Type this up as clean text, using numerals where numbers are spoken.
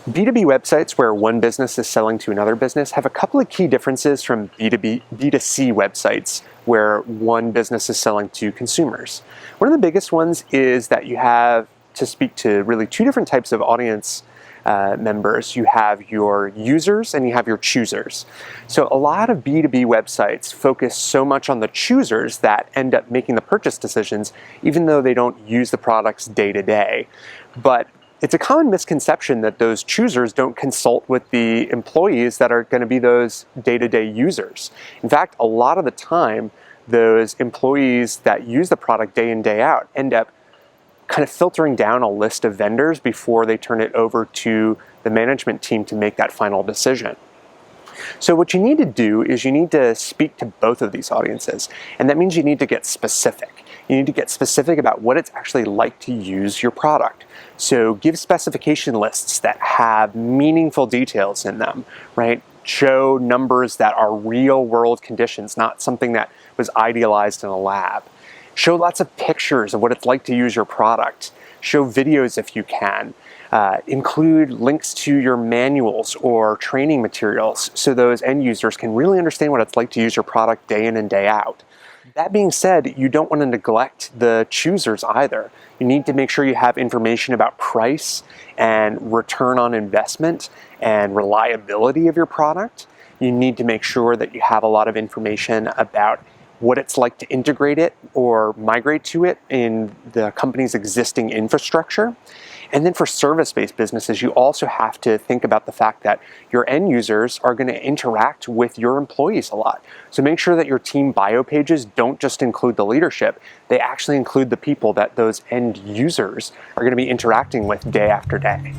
B2B websites where one business is selling to another business have a couple of key differences from B2C websites where one business is selling to consumers. One of the biggest ones is that you have to speak to really two different types of audience members. You have your users and you have your choosers. So a lot of B2B websites focus so much on the choosers that end up making the purchase decisions, even though they don't use the products day to day. But it's a common misconception that those choosers don't consult with the employees that are going to be those day-to-day users. In fact, a lot of the time, those employees that use the product day in, day out end up kind of filtering down a list of vendors before they turn it over to the management team to make that final decision. So what you need to do is you need to speak to both of these audiences, and that means you need to get specific. You need to get specific about what it's actually like to use your product. So give specification lists that have meaningful details in them, right? Show numbers that are real world conditions, not something that was idealized in a lab. Show lots of pictures of what it's like to use your product. Show videos if you can. Include links to your manuals or training materials so those end users can really understand what it's like to use your product day in and day out. That being said, you don't want to neglect the choosers either. You need to make sure you have information about price and return on investment and reliability of your product. You need to make sure that you have a lot of information about what it's like to integrate it or migrate to it in the company's existing infrastructure. And then for service-based businesses, you also have to think about the fact that your end users are going to interact with your employees a lot. So make sure that your team bio pages don't just include the leadership, they actually include the people that those end users are going to be interacting with day after day.